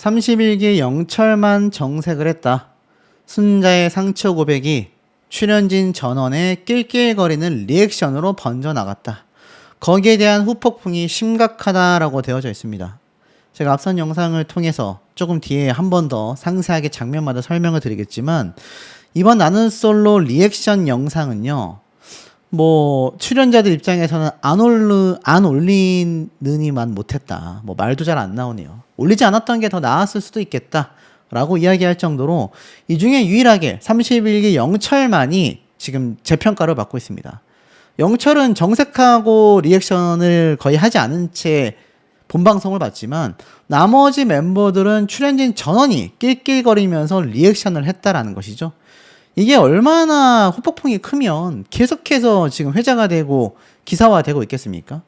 31기 영철만 정색을 했다. 순자의 상처 고백이 출연진 전원의 낄낄거리는 리액션으로 번져나갔다. 거기에 대한 후폭풍이 심각하다라고 되어져 있습니다. 제가 앞선 영상을 통해서 조금 뒤에 한 번 더 상세하게 장면마다 설명을 드리겠지만, 이번 나는 솔로 리액션 영상은요, 출연자들 입장에서는 안 올리느니만 못했다. 말도 잘 안 나오네요. 올리지 않았던 게 더 나았을 수도 있겠다. 라고 이야기할 정도로 이 중에 유일하게 31기 영철만이 지금 재평가를 받고 있습니다. 영철은 정색하고 리액션을 거의 하지 않은 채 본방송을 봤지만, 나머지 멤버들은 출연진 전원이 낄낄거리면서 리액션을 했다라는 것이죠. 이게 얼마나 후폭풍이 크면 계속해서 지금 회자가 되고 기사화되고 있겠습니까?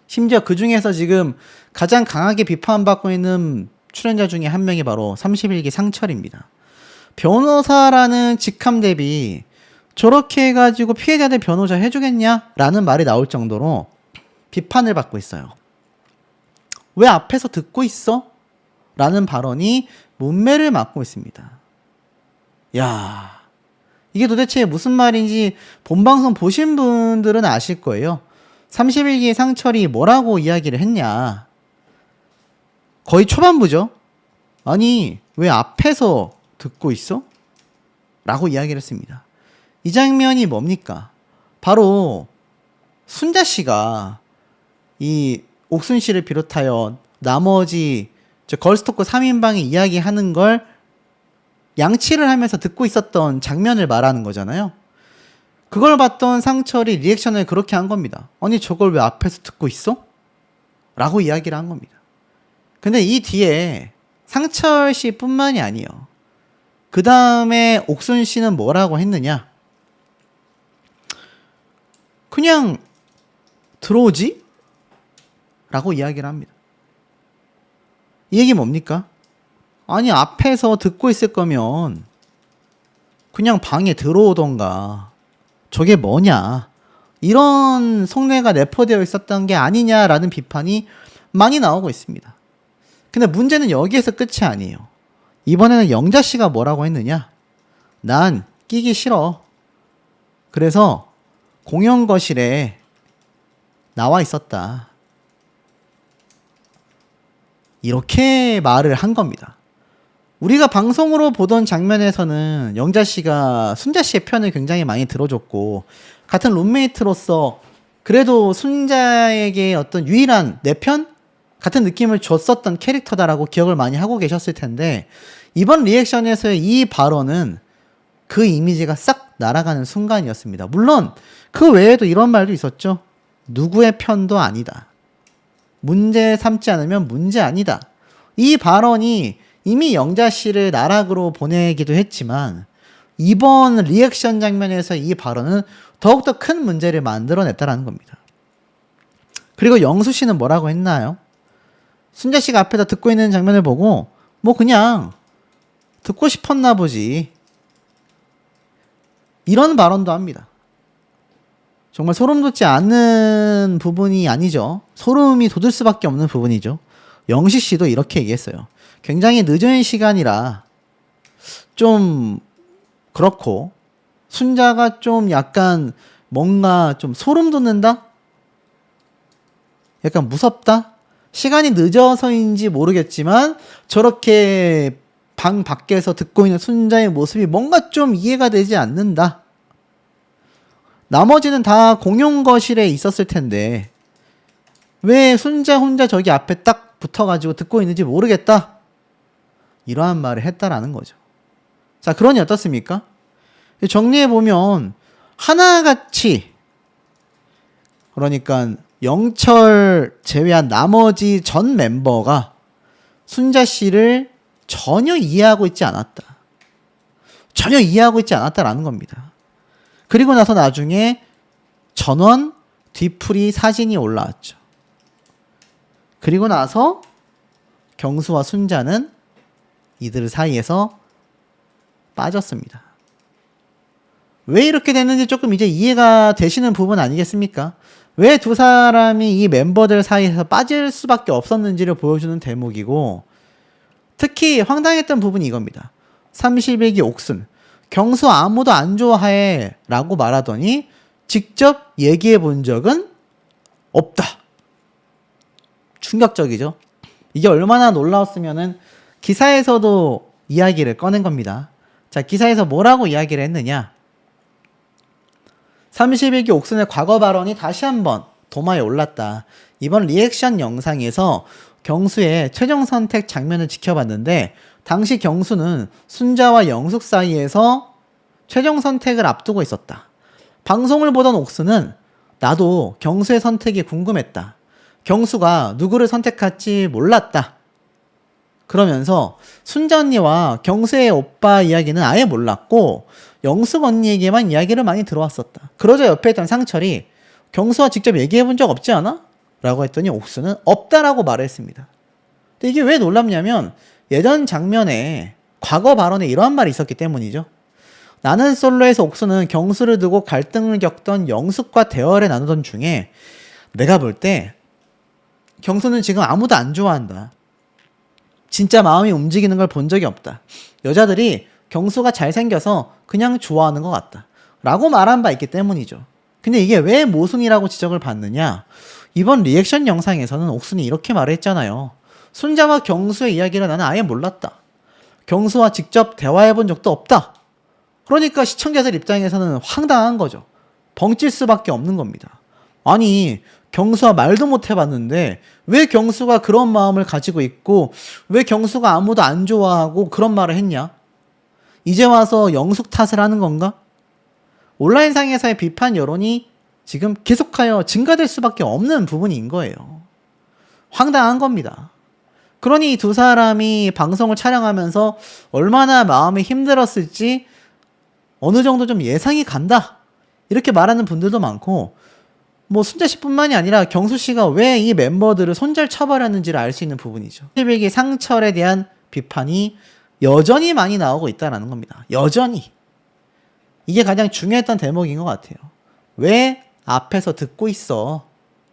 심지어 그 중에서 지금 가장 강하게 비판받고 있는 출연자 중에 한 명이 바로 31기 상철입니다. 변호사라는 직함 대비 저렇게 해가지고 피해자들 변호사 해주겠냐? 라는 말이 나올 정도로 비판을 받고 있어요. 왜 앞에서 듣고 있어? 라는 발언이 문매를 맞고 있습니다. 야, 이게 도대체 무슨 말인지 본방송 보신 분들은 아실 거예요. 31기 상철이 뭐라고 이야기를 했냐. 거의 초반부죠. 아니, 왜 앞에서 듣고 있어? 라고 이야기를 했습니다. 이 장면이 뭡니까? 바로 순자 씨가 이 옥순 씨를 비롯하여 나머지 걸스토크 3인방이 이야기하는 걸 양치를 하면서 듣고 있었던 장면을 말하는 거잖아요. 그걸 봤던 상철이 리액션을 그렇게 한 겁니다. 아니, 저걸 왜 앞에서 듣고 있어? 라고 이야기를 한 겁니다. 근데 이 뒤에 상철 씨 뿐만이 아니에요. 그 다음에 옥순 씨는 뭐라고 했느냐? 그냥 들어오지? 라고 이야기를 합니다. 이 얘기 뭡니까? 아니, 앞에서 듣고 있을 거면 그냥 방에 들어오던가. 저게 뭐냐? 이런 속내가 내포되어 있었던 게 아니냐라는 비판이 많이 나오고 있습니다. 근데 문제는 여기에서 끝이 아니에요. 이번에는 영자 씨가 뭐라고 했느냐? 난 끼기 싫어. 그래서 공연 거실에 나와 있었다. 이렇게 말을 한 겁니다. 우리가 방송으로 보던 장면에서는 영자 씨가 순자 씨의 편을 굉장히 많이 들어줬고, 같은 룸메이트로서 그래도 순자에게 어떤 유일한 내 편? 같은 느낌을 줬었던 캐릭터다라고 기억을 많이 하고 계셨을 텐데, 이번 리액션에서의 이 발언은 그 이미지가 싹 날아가는 순간이었습니다. 물론 그 외에도 이런 말도 있었죠. 누구의 편도 아니다. 문제 삼지 않으면 문제 아니다. 이 발언이 이미 영자 씨를 나락으로 보내기도 했지만, 이번 리액션 장면에서 이 발언은 더욱더 큰 문제를 만들어냈다라는 겁니다. 그리고 영수 씨는 뭐라고 했나요? 순자 씨가 앞에서 듣고 있는 장면을 보고 그냥 듣고 싶었나 보지, 이런 발언도 합니다. 정말 소름 돋지 않는 부분이 아니죠. 소름이 돋을 수밖에 없는 부분이죠. 영식 씨도 이렇게 얘기했어요. 굉장히 늦은 시간이라 좀 그렇고, 순자가 좀 약간 뭔가 좀 소름 돋는다? 약간 무섭다? 시간이 늦어서인지 모르겠지만 저렇게 방 밖에서 듣고 있는 순자의 모습이 뭔가 좀 이해가 되지 않는다. 나머지는 다 공용 거실에 있었을 텐데 왜 순자 혼자 저기 앞에 딱 붙어가지고 듣고 있는지 모르겠다. 이러한 말을 했다라는 거죠. 자, 그러니 어떻습니까? 정리해보면 하나같이, 그러니까 영철 제외한 나머지 전 멤버가 순자 씨를 전혀 이해하고 있지 않았다. 전혀 이해하고 있지 않았다라는 겁니다. 그리고 나서 나중에 전원 뒤풀이 사진이 올라왔죠. 그리고 나서 경수와 순자는 이들 사이에서 빠졌습니다. 왜 이렇게 됐는지 조금 이제 이해가 되시는 부분 아니겠습니까? 왜 두 사람이 이 멤버들 사이에서 빠질 수밖에 없었는지를 보여주는 대목이고, 특히 황당했던 부분이 이겁니다. 31기 옥순, 경수 아무도 안 좋아해 라고 말하더니 직접 얘기해 본 적은 없다. 충격적이죠. 이게 얼마나 놀라웠으면은 기사에서도 이야기를 꺼낸 겁니다. 자, 기사에서 뭐라고 이야기를 했느냐. 31기 옥순의 과거 발언이 다시 한번 도마에 올랐다. 이번 리액션 영상에서 경수의 최종 선택 장면을 지켜봤는데 당시 경수는 순자와 영숙 사이에서 최종 선택을 앞두고 있었다. 방송을 보던 옥수는 나도 경수의 선택이 궁금했다. 경수가 누구를 선택할지 몰랐다. 그러면서 순자 언니와 경수의 오빠 이야기는 아예 몰랐고 영숙 언니에게만 이야기를 많이 들어왔었다. 그러자 옆에 있던 상철이 경수와 직접 얘기해 본 적 없지 않아? 라고 했더니 옥수는 없다라고 말했습니다. 근데 이게 왜 놀랍냐면 예전 장면에 과거 발언에 이러한 말이 있었기 때문이죠. 나는 솔로에서 옥수는 경수를 두고 갈등을 겪던 영숙과 대화를 나누던 중에 내가 볼 때 경수는 지금 아무도 안 좋아한다. 진짜 마음이 움직이는 걸 본 적이 없다. 여자들이 경수가 잘생겨서 그냥 좋아하는 것 같다. 라고 말한 바 있기 때문이죠. 근데 이게 왜 모순이라고 지적을 받느냐? 이번 리액션 영상에서는 옥순이 이렇게 말했잖아요. 순자와 경수의 이야기를 나는 아예 몰랐다. 경수와 직접 대화해본 적도 없다. 그러니까 시청자들 입장에서는 황당한 거죠. 벙찔 수밖에 없는 겁니다. 아니, 경수와 말도 못 해봤는데 왜 경수가 그런 마음을 가지고 있고 왜 경수가 아무도 안 좋아하고 그런 말을 했냐? 이제 와서 영숙 탓을 하는 건가? 온라인상에서의 비판 여론이 지금 계속하여 증가될 수밖에 없는 부분인 거예요. 황당한 겁니다. 그러니 이 두 사람이 방송을 촬영하면서 얼마나 마음이 힘들었을지 어느 정도 좀 예상이 간다. 이렇게 말하는 분들도 많고 뭐 순자 씨뿐만이 아니라 경수 씨가 왜 이 멤버들을 손절 쳐버렸는지를 알 수 있는 부분이죠. 11기 상철에 대한 비판이 여전히 많이 나오고 있다는 겁니다. 여전히. 이게 가장 중요했던 대목인 것 같아요. 왜 앞에서 듣고 있어?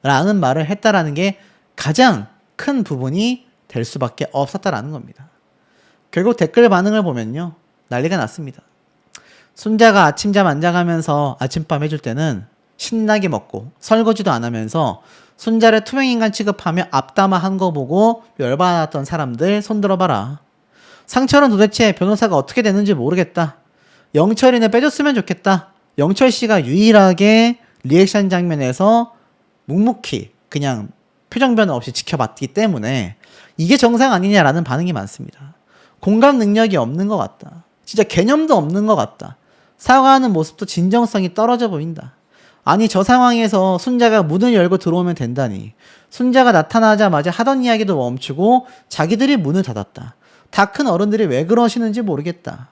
라는 말을 했다라는 게 가장 큰 부분이 될 수밖에 없었다라는 겁니다. 결국 댓글 반응을 보면요. 난리가 났습니다. 순자가 아침잠 안 자가면서 아침밥 해줄 때는 신나게 먹고 설거지도 안 하면서 순자를 투명인간 취급하며 앞담화한 거 보고 열받았던 사람들 손들어봐라. 상철은 도대체 변호사가 어떻게 되는지 모르겠다. 영철이는 빼줬으면 좋겠다. 영철 씨가 유일하게 리액션 장면에서 묵묵히 그냥 표정 변화 없이 지켜봤기 때문에 이게 정상 아니냐라는 반응이 많습니다. 공감 능력이 없는 것 같다. 진짜 개념도 없는 것 같다. 사과하는 모습도 진정성이 떨어져 보인다. 아니 저 상황에서 순자가 문을 열고 들어오면 된다니. 순자가 나타나자마자 하던 이야기도 멈추고 자기들이 문을 닫았다. 다 큰 어른들이 왜 그러시는지 모르겠다.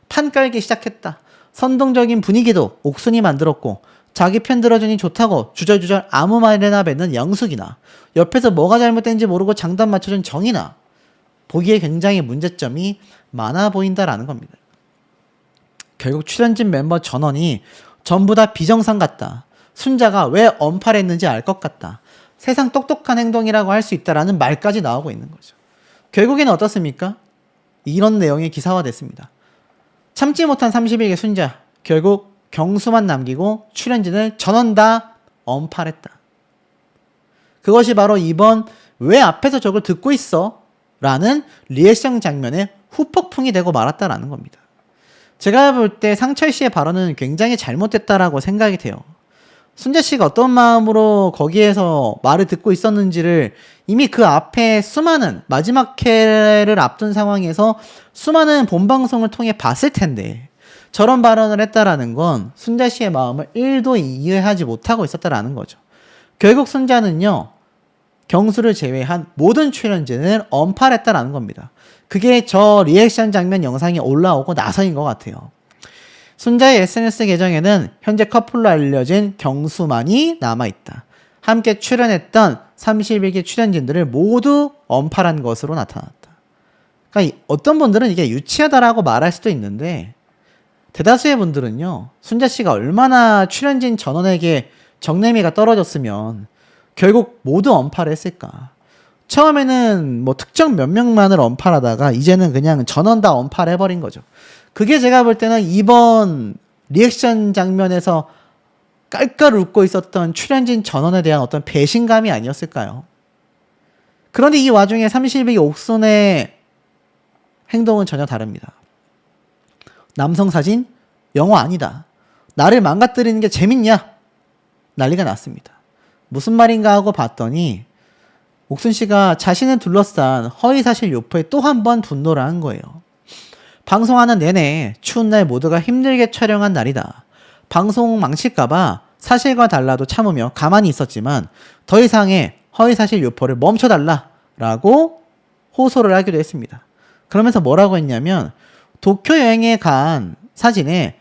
판 깔기 시작했다. 선동적인 분위기도 옥순이 만들었고 자기 편 들어주니 좋다고 주절주절 아무 말이나 뱉는 영숙이나 옆에서 뭐가 잘못된지 모르고 장단 맞춰준 정이나 보기에 굉장히 문제점이 많아 보인다라는 겁니다. 결국 출연진 멤버 전원이 전부 다 비정상 같다. 순자가 왜 언팔했는지 알 것 같다. 세상 똑똑한 행동이라고 할 수 있다라는 말까지 나오고 있는 거죠. 결국에는 어떻습니까? 이런 내용이 기사화됐습니다. 참지 못한 31기 순자, 결국 경수만 남기고 출연진을 전원 다 언팔했다. 그것이 바로 이번 왜 앞에서 저걸 듣고 있어? 라는 리액션 장면의 후폭풍이 되고 말았다라는 겁니다. 제가 볼 때 상철 씨의 발언은 굉장히 잘못됐다라고 생각이 돼요. 순자 씨가 어떤 마음으로 거기에서 말을 듣고 있었는지를 이미 그 앞에 수많은 마지막 회를 앞둔 상황에서 수많은 본방송을 통해 봤을 텐데 저런 발언을 했다라는 건 순자 씨의 마음을 1도 이해하지 못하고 있었다라는 거죠. 결국 순자는요. 경수를 제외한 모든 출연진을 언팔했다라는 겁니다. 그게 저 리액션 장면 영상이 올라오고 나서인 것 같아요. 순자의 SNS 계정에는 현재 커플로 알려진 경수만이 남아있다. 함께 출연했던 31기 출연진들을 모두 언팔한 것으로 나타났다. 그러니까 어떤 분들은 이게 유치하다라고 말할 수도 있는데 대다수의 분들은요. 순자씨가 얼마나 출연진 전원에게 정내미가 떨어졌으면 결국 모두 언팔을 했을까. 처음에는 뭐 특정 몇 명만을 언팔하다가 이제는 그냥 전원 다 언팔해버린 거죠. 그게 제가 볼 때는 이번 리액션 장면에서 깔깔 웃고 있었던 출연진 전원에 대한 어떤 배신감이 아니었을까요? 그런데 이 와중에 30일기 옥순의 행동은 전혀 다릅니다. 남성 사진? 영어 아니다. 나를 망가뜨리는 게 재밌냐? 난리가 났습니다. 무슨 말인가 하고 봤더니 옥순 씨가 자신을 둘러싼 허위사실 유포에 또 한 번 분노를 한 거예요. 방송하는 내내 추운 날 모두가 힘들게 촬영한 날이다. 방송 망칠까봐 사실과 달라도 참으며 가만히 있었지만 더 이상의 허위사실 유포를 멈춰달라라고 호소를 하기도 했습니다. 그러면서 뭐라고 했냐면 도쿄 여행에 간 사진에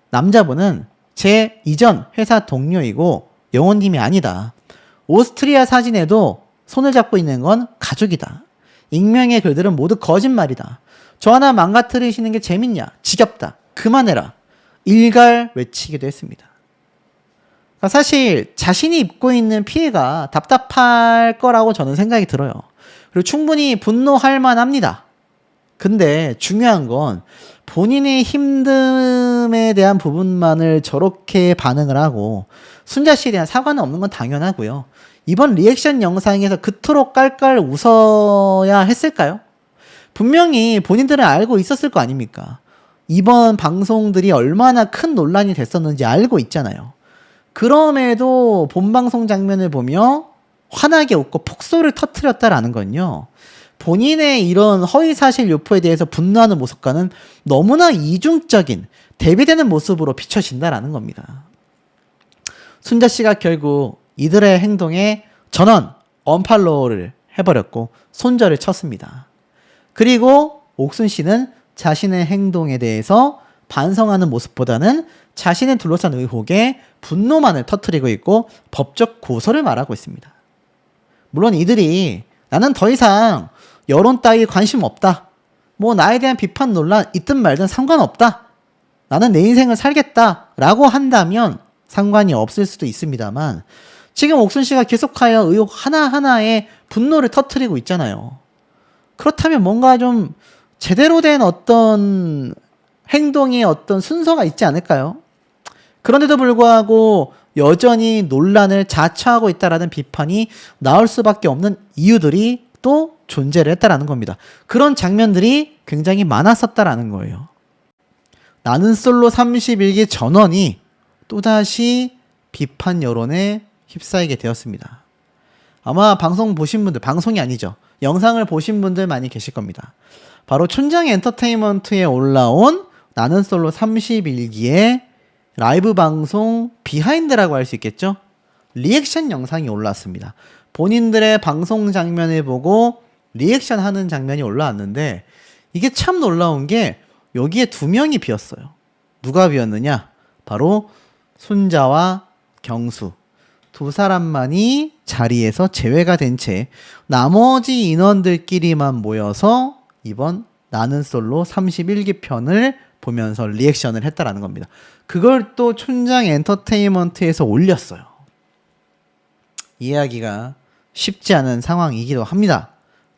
남자분은 제 이전 회사 동료이고 영호님이 아니다. 오스트리아 사진에도 손을 잡고 있는 건 가족이다. 익명의 글들은 모두 거짓말이다. 저 하나 망가뜨리시는 게 재밌냐? 지겹다. 그만해라. 일갈 외치기도 했습니다. 그러니까 사실 자신이 입고 있는 피해가 답답할 거라고 저는 생각이 들어요. 그리고 충분히 분노할 만합니다. 근데 중요한 건 본인의 힘듦에 대한 부분만을 저렇게 반응을 하고 순자 씨에 대한 사과는 없는 건 당연하고요. 이번 리액션 영상에서 그토록 깔깔 웃어야 했을까요? 분명히 본인들은 알고 있었을 거 아닙니까? 이번 방송들이 얼마나 큰 논란이 됐었는지 알고 있잖아요. 그럼에도 본방송 장면을 보며 환하게 웃고 폭소를 터뜨렸다라는 건요. 본인의 이런 허위사실 유포에 대해서 분노하는 모습과는 너무나 이중적인 대비되는 모습으로 비춰진다라는 겁니다. 순자 씨가 결국 이들의 행동에 전원 언팔로우를 해버렸고 손절을 쳤습니다. 그리고 옥순 씨는 자신의 행동에 대해서 반성하는 모습보다는 자신을 둘러싼 의혹에 분노만을 터뜨리고 있고 법적 고소를 말하고 있습니다. 물론 이들이 나는 더 이상 여론 따위 관심 없다. 뭐 나에 대한 비판 논란 있든 말든 상관없다. 나는 내 인생을 살겠다. 라고 한다면 상관이 없을 수도 있습니다만 지금 옥순 씨가 계속하여 의혹 하나하나에 분노를 터뜨리고 있잖아요. 그렇다면 뭔가 좀 제대로 된 어떤 행동의 어떤 순서가 있지 않을까요? 그런데도 불구하고 여전히 논란을 자처하고 있다라는 비판이 나올 수밖에 없는 이유들이 또 존재를 했다라는 겁니다. 그런 장면들이 굉장히 많았었다라는 거예요. 나는 솔로 31기 전원이 또다시 비판 여론에 휩싸이게 되었습니다. 아마 방송 보신 분들, 방송이 아니죠. 영상을 보신 분들 많이 계실 겁니다. 바로 촌장 엔터테인먼트에 올라온 나는 솔로 31기의 라이브 방송 비하인드라고 할 수 있겠죠? 리액션 영상이 올라왔습니다. 본인들의 방송 장면을 보고 리액션 하는 장면이 올라왔는데 이게 참 놀라운 게 여기에 두 명이 비었어요. 누가 비었느냐? 바로 순자와 경수. 두 사람만이 자리에서 제외가 된 채 나머지 인원들끼리만 모여서 이번 나는 솔로 31기 편을 보면서 리액션을 했다라는 겁니다. 그걸 또 촌장 엔터테인먼트에서 올렸어요. 이해하기가 쉽지 않은 상황이기도 합니다.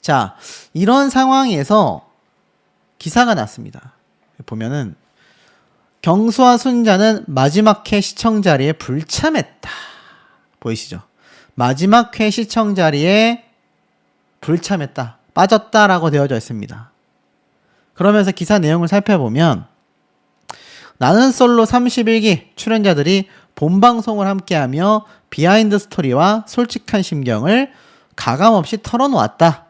자, 이런 상황에서 기사가 났습니다. 보면은 경수와 순자는 마지막 회 시청 자리에 불참했다. 보이시죠? 마지막 회 시청 자리에 불참했다. 빠졌다라고 되어져 있습니다. 그러면서 기사 내용을 살펴보면 나는 솔로 31기 출연자들이 본방송을 함께하며 비하인드 스토리와 솔직한 심경을 가감없이 털어놓았다.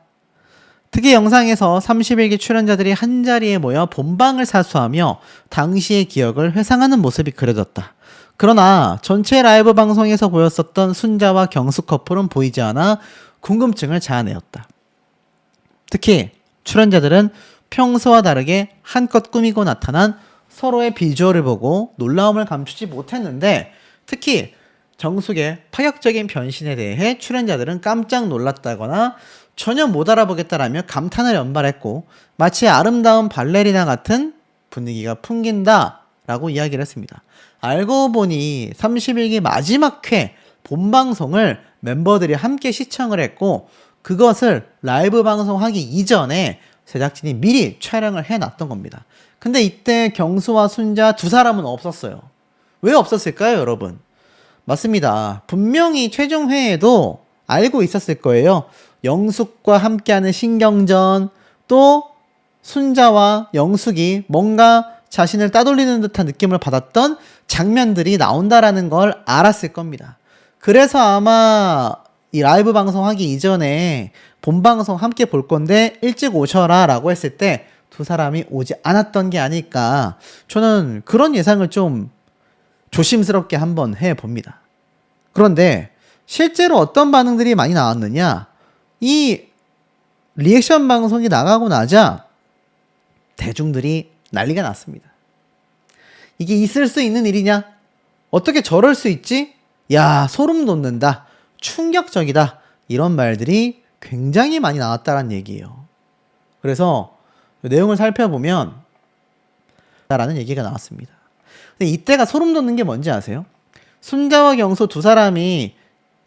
특히 영상에서 31기 출연자들이 한자리에 모여 본방을 사수하며 당시의 기억을 회상하는 모습이 그려졌다. 그러나 전체 라이브 방송에서 보였었던 순자와 경수 커플은 보이지 않아 궁금증을 자아내었다. 특히 출연자들은 평소와 다르게 한껏 꾸미고 나타난 서로의 비주얼을 보고 놀라움을 감추지 못했는데 특히 정숙의 파격적인 변신에 대해 출연자들은 깜짝 놀랐다거나 전혀 못 알아보겠다라며 감탄을 연발했고 마치 아름다운 발레리나 같은 분위기가 풍긴다라고 이야기를 했습니다. 알고 보니 31기 마지막 회 본방송을 멤버들이 함께 시청을 했고 그것을 라이브 방송하기 이전에 제작진이 미리 촬영을 해놨던 겁니다. 근데 이때 경수와 순자 두 사람은 없었어요. 왜 없었을까요, 여러분? 맞습니다. 분명히 최종 회에도 알고 있었을 거예요. 영숙과 함께하는 신경전, 또 순자와 영숙이 뭔가 자신을 따돌리는 듯한 느낌을 받았던 장면들이 나온다라는 걸 알았을 겁니다. 그래서 아마 이 라이브 방송하기 이전에 본방송 함께 볼 건데 일찍 오셔라 라고 했을 때 두 사람이 오지 않았던 게 아닐까, 저는 그런 예상을 좀 조심스럽게 한번 해봅니다. 그런데 실제로 어떤 반응들이 많이 나왔느냐, 이 리액션 방송이 나가고 나자 대중들이 난리가 났습니다. 이게 있을 수 있는 일이냐? 어떻게 저럴 수 있지? 야, 소름 돋는다. 충격적이다. 이런 말들이 굉장히 많이 나왔다는 얘기예요. 그래서 내용을 살펴보면 라는 얘기가 나왔습니다. 근데 이때가 소름 돋는 게 뭔지 아세요? 순자와 경수 두 사람이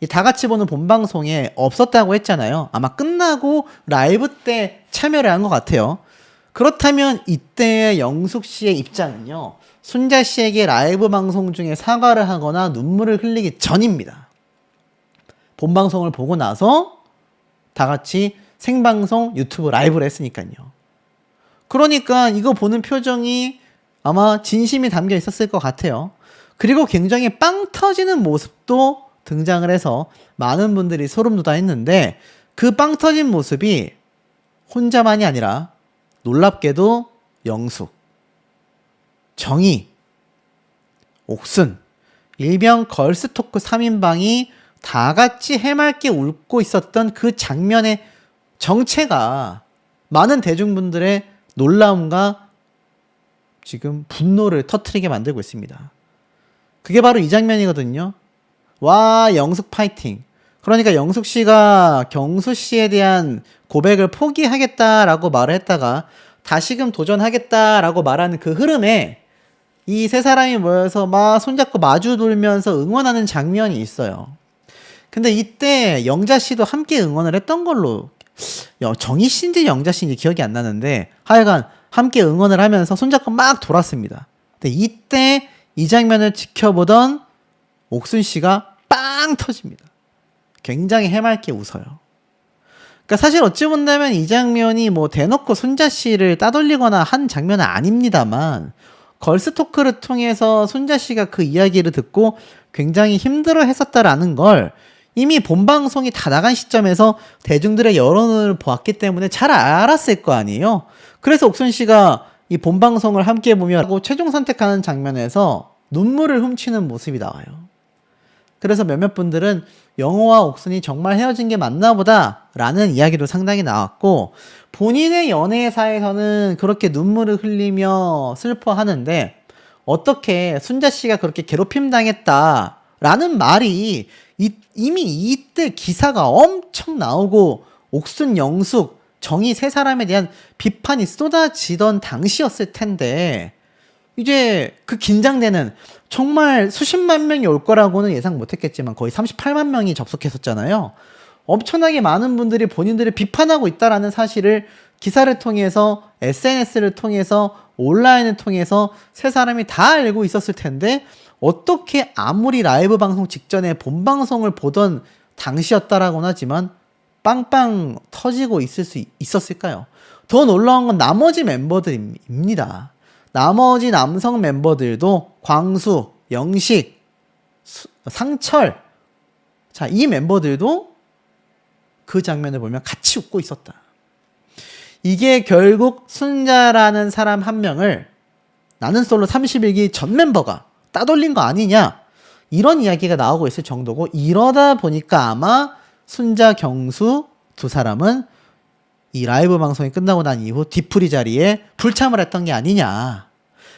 다 같이 보는 본방송에 없었다고 했잖아요. 아마 끝나고 라이브 때 참여를 한 것 같아요. 그렇다면 이때의 영숙 씨의 입장은요, 순자 씨에게 라이브 방송 중에 사과를 하거나 눈물을 흘리기 전입니다. 본방송을 보고 나서 다 같이 생방송 유튜브 라이브를 했으니까요. 그러니까 이거 보는 표정이 아마 진심이 담겨 있었을 것 같아요. 그리고 굉장히 빵 터지는 모습도 등장을 해서 많은 분들이 소름 돋아 했는데, 그 빵 터진 모습이 혼자만이 아니라 놀랍게도 영숙, 정희, 옥순, 일명 걸스토크 3인방이 다 같이 해맑게 웃고 있었던 그 장면의 정체가 많은 대중분들의 놀라움과 지금 분노를 터뜨리게 만들고 있습니다. 그게 바로 이 장면이거든요. 와, 영숙 파이팅. 그러니까 영숙 씨가 경수 씨에 대한 고백을 포기하겠다라고 말을 했다가 다시금 도전하겠다라고 말하는 그 흐름에 이 세 사람이 모여서 막 손잡고 마주 돌면서 응원하는 장면이 있어요. 근데 이때 영자 씨도 함께 응원을 했던 걸로, 정희 씨인지 영자 씨인지 기억이 안 나는데 하여간 함께 응원을 하면서 손잡고 막 돌았습니다. 근데 이때 이 장면을 지켜보던 옥순 씨가 빵 터집니다. 굉장히 해맑게 웃어요. 그러니까 사실 어찌 본다면 이 장면이 뭐 대놓고 순자 씨를 따돌리거나 한 장면은 아닙니다만, 걸스토크를 통해서 순자 씨가 그 이야기를 듣고 굉장히 힘들어 했었다라는 걸 이미 본방송이 다 나간 시점에서 대중들의 여론을 보았기 때문에 잘 알았을 거 아니에요. 그래서 옥순 씨가 이 본방송을 함께 보며 최종 선택하는 장면에서 눈물을 훔치는 모습이 나와요. 그래서 몇몇 분들은 영호와 옥순이 정말 헤어진 게 맞나 보다 라는 이야기도 상당히 나왔고, 본인의 연애사에서는 그렇게 눈물을 흘리며 슬퍼하는데 어떻게 순자 씨가 그렇게 괴롭힘 당했다 라는 말이 이미 이때 기사가 엄청 나오고 옥순, 영숙, 정희 세 사람에 대한 비판이 쏟아지던 당시였을 텐데, 이제 그 긴장되는, 정말 수십만 명이 올 거라고는 예상 못했겠지만 거의 38만 명이 접속했었잖아요. 엄청나게 많은 분들이 본인들을 비판하고 있다라는 사실을 기사를 통해서, SNS를 통해서, 온라인을 통해서 세 사람이 다 알고 있었을 텐데 어떻게 아무리 라이브 방송 직전에 본방송을 보던 당시였다라고는 하지만 빵빵 터지고 있었을까요? 더 놀라운 건 나머지 멤버들입니다. 나머지 남성 멤버들도 광수, 영식, 상철, 자, 이 멤버들도 그 장면을 보면 같이 웃고 있었다. 이게 결국 순자라는 사람 한 명을 나는 솔로 31기 전 멤버가 따돌린 거 아니냐, 이런 이야기가 나오고 있을 정도고, 이러다 보니까 아마 순자, 경수 두 사람은 이 라이브 방송이 끝나고 난 이후 뒤풀이 자리에 불참을 했던 게 아니냐.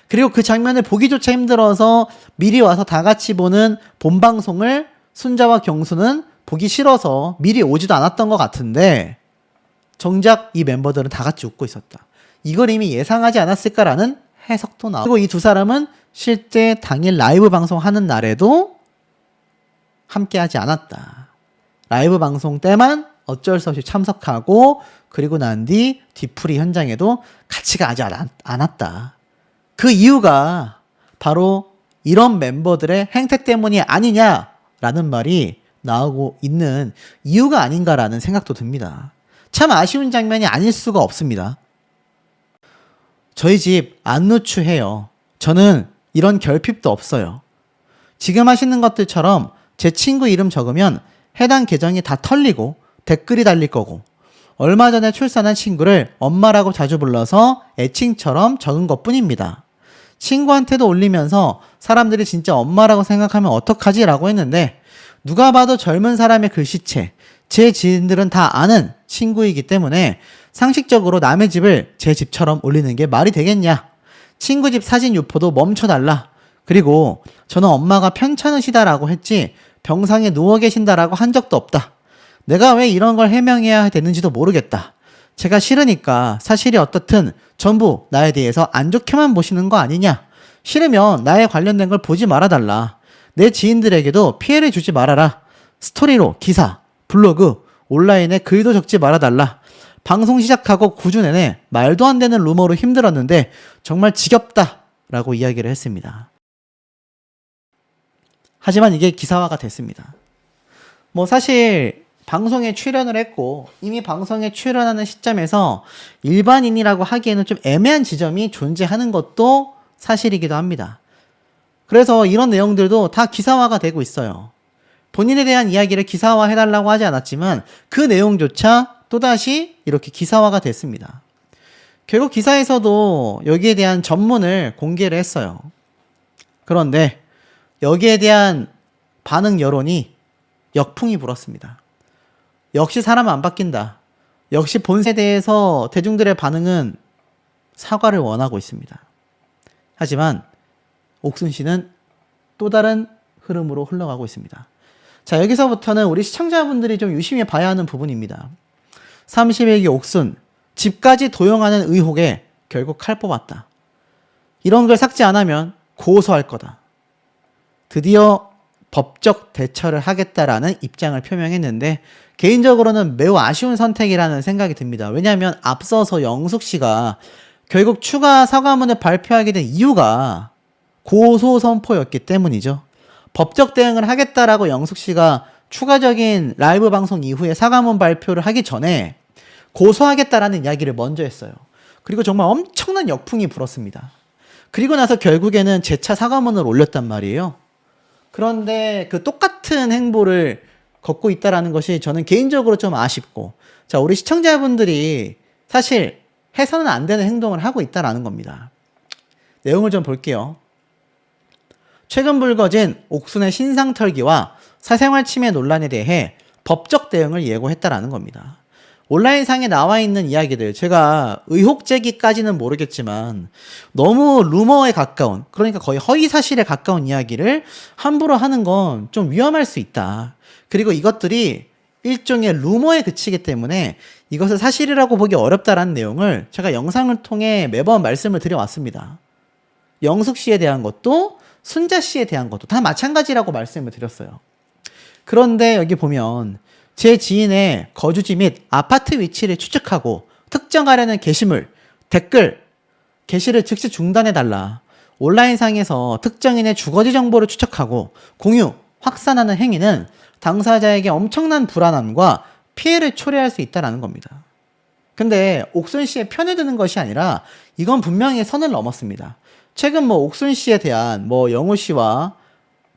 그리고 그 장면을 보기조차 힘들어서 미리 와서 다 같이 보는 본방송을 순자와 경수는 보기 싫어서 미리 오지도 않았던 것 같은데, 정작 이 멤버들은 다 같이 웃고 있었다. 이걸 이미 예상하지 않았을까라는 해석도 나오고, 그리고 이 두 사람은 실제 당일 라이브 방송하는 날에도 함께하지 않았다. 라이브 방송 때만 어쩔 수 없이 참석하고 그리고 난 뒤 뒤풀이 현장에도 같이 가지 않았다. 그 이유가 바로 이런 멤버들의 행태 때문이 아니냐라는 말이 나오고 있는 이유가 아닌가라는 생각도 듭니다. 참 아쉬운 장면이 아닐 수가 없습니다. 저희 집 안누추해요. 저는 이런 결핍도 없어요. 지금 하시는 것들처럼 제 친구 이름 적으면 해당 계정이 다 털리고 댓글이 달릴 거고, 얼마 전에 출산한 친구를 엄마라고 자주 불러서 애칭처럼 적은 것 뿐입니다. 친구한테도 올리면서 사람들이 진짜 엄마라고 생각하면 어떡하지? 라고 했는데, 누가 봐도 젊은 사람의 글씨체, 제 지인들은 다 아는 친구이기 때문에 상식적으로 남의 집을 제 집처럼 올리는 게 말이 되겠냐? 친구 집 사진 유포도 멈춰달라. 그리고 저는 엄마가 편찮으시다라고 했지 병상에 누워 계신다라고 한 적도 없다. 내가 왜 이런 걸 해명해야 되는지도 모르겠다. 제가 싫으니까 사실이 어떻든 전부 나에 대해서 안 좋게만 보시는 거 아니냐? 싫으면 나에 관련된 걸 보지 말아달라. 내 지인들에게도 피해를 주지 말아라. 스토리로 기사, 블로그, 온라인에 글도 적지 말아달라. 방송 시작하고 9주 내내 말도 안 되는 루머로 힘들었는데 정말 지겹다 라고 이야기를 했습니다. 하지만 이게 기사화가 됐습니다. 뭐 사실 방송에 출연을 했고 이미 방송에 출연하는 시점에서 일반인이라고 하기에는 좀 애매한 지점이 존재하는 것도 사실이기도 합니다. 그래서 이런 내용들도 다 기사화가 되고 있어요. 본인에 대한 이야기를 기사화해달라고 하지 않았지만 그 내용조차 또다시 이렇게 기사화가 됐습니다. 결국 기사에서도 여기에 대한 전문을 공개를 했어요. 그런데 여기에 대한 반응 여론이 역풍이 불었습니다. 역시 사람은 안 바뀐다. 역시 본세에 대해서 대중들의 반응은 사과를 원하고 있습니다. 하지만 옥순 씨는 또 다른 흐름으로 흘러가고 있습니다. 자, 여기서부터는 우리 시청자분들이 좀 유심히 봐야 하는 부분입니다. 31기 옥순, 집까지 도용하는 의혹에 결국 칼 뽑았다. 이런 걸 삭제 안 하면 고소할 거다. 드디어 법적 대처를 하겠다라는 입장을 표명했는데 개인적으로는 매우 아쉬운 선택이라는 생각이 듭니다. 왜냐하면 앞서서 영숙 씨가 결국 추가 사과문을 발표하게 된 이유가 고소 선포였기 때문이죠. 법적 대응을 하겠다라고 영숙 씨가 추가적인 라이브 방송 이후에 사과문 발표를 하기 전에 고소하겠다라는 이야기를 먼저 했어요. 그리고 정말 엄청난 역풍이 불었습니다. 그리고 나서 결국에는 재차 사과문을 올렸단 말이에요. 그런데 그 똑같은 행보를 걷고 있다라는 것이 저는 개인적으로 좀 아쉽고, 자, 우리 시청자분들이 사실 해서는 안 되는 행동을 하고 있다라는 겁니다. 내용을 좀 볼게요. 최근 불거진 옥순의 신상 털기와 사생활 침해 논란에 대해 법적 대응을 예고했다라는 겁니다. 온라인상에 나와 있는 이야기들, 제가 의혹 제기까지는 모르겠지만 너무 루머에 가까운, 그러니까 거의 허위 사실에 가까운 이야기를 함부로 하는 건 좀 위험할 수 있다. 그리고 이것들이 일종의 루머에 그치기 때문에 이것을 사실이라고 보기 어렵다라는 내용을 제가 영상을 통해 매번 말씀을 드려왔습니다. 영숙 씨에 대한 것도 순자 씨에 대한 것도 다 마찬가지라고 말씀을 드렸어요. 그런데 여기 보면 제 지인의 거주지 및 아파트 위치를 추측하고 특정하려는 게시물, 댓글, 게시를 즉시 중단해달라. 온라인상에서 특정인의 주거지 정보를 추적하고 공유, 확산하는 행위는 당사자에게 엄청난 불안함과 피해를 초래할 수 있다는 겁니다. 근데 옥순 씨의 편에 드는 것이 아니라 이건 분명히 선을 넘었습니다. 최근 옥순 씨에 대한 영호 씨와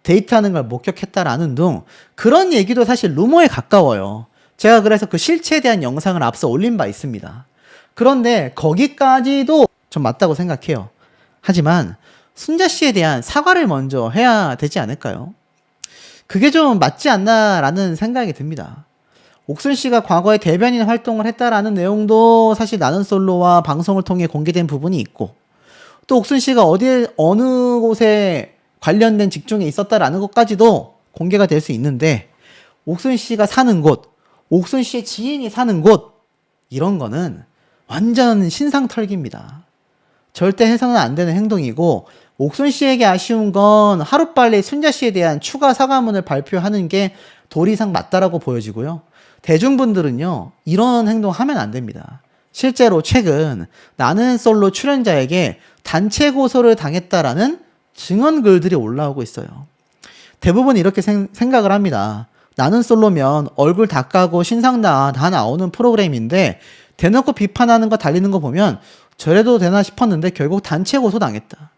데이트하는 걸 목격했다라는 등 그런 얘기도 사실 루머에 가까워요. 제가 그래서 그 실체에 대한 영상을 앞서 올린 바 있습니다. 그런데 거기까지도 좀 맞다고 생각해요. 하지만 순자 씨에 대한 사과를 먼저 해야 되지 않을까요? 그게 좀 맞지 않나라는 생각이 듭니다. 옥순 씨가 과거에 대변인 활동을 했다라는 내용도 사실 나는 솔로와 방송을 통해 공개된 부분이 있고, 또 옥순 씨가 어느 곳에 관련된 직종에 있었다라는 것까지도 공개가 될 수 있는데, 옥순 씨가 사는 곳, 옥순 씨의 지인이 사는 곳, 이런 거는 완전 신상 털기입니다. 절대 해서는 안 되는 행동이고, 옥순 씨에게 아쉬운 건 하루빨리 순자 씨에 대한 추가 사과문을 발표하는 게 도리상 맞다라고 보여지고요. 대중분들은요, 이런 행동 하면 안 됩니다. 실제로 최근 나는 솔로 출연자에게 단체 고소를 당했다라는 증언 글들이 올라오고 있어요. 대부분 이렇게 생각을 합니다. 나는 솔로면 얼굴 다 까고 신상 다 나오는 프로그램인데 대놓고 비판하는 거 달리는 거 보면 저래도 되나 싶었는데 결국 단체 고소 당했다.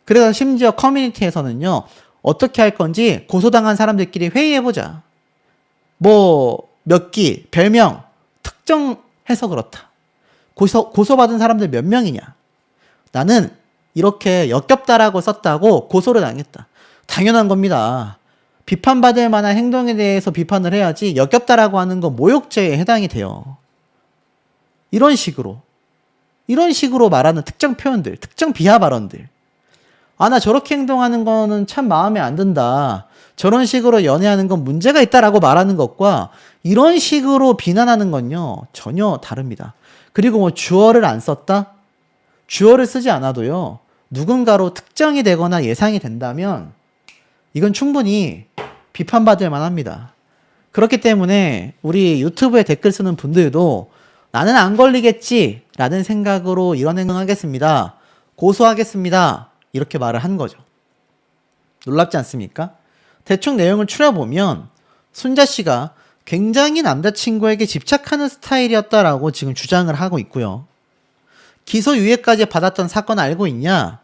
그래서 심지어 커뮤니티에서는요, 어떻게 할 건지 고소당한 사람들끼리 회의해보자. 뭐 몇 기, 별명 특정해서 그렇다. 고소받은 사람들 몇 명이냐. 나는 이렇게 역겹다라고 썼다고 고소를 당했다. 당연한 겁니다. 비판받을 만한 행동에 대해서 비판을 해야지 역겹다라고 하는 건 모욕죄에 해당이 돼요. 이런 식으로 말하는 특정 표현들, 특정 비하 발언들. 아, 나 저렇게 행동하는 거는 참 마음에 안 든다. 저런 식으로 연애하는 건 문제가 있다라고 말하는 것과 이런 식으로 비난하는 건요, 전혀 다릅니다. 그리고 뭐 주어를 안 썼다? 주어를 쓰지 않아도요, 누군가로 특정이 되거나 예상이 된다면 이건 충분히 비판받을 만합니다. 그렇기 때문에 우리 유튜브에 댓글 쓰는 분들도 나는 안 걸리겠지 라는 생각으로 이런 행동하겠습니다. 고소하겠습니다. 이렇게 말을 한 거죠. 놀랍지 않습니까? 대충 내용을 추려보면 순자 씨가 굉장히 남자친구에게 집착하는 스타일이었다라고 지금 주장을 하고 있고요. 기소유예까지 받았던 사건 알고 있냐?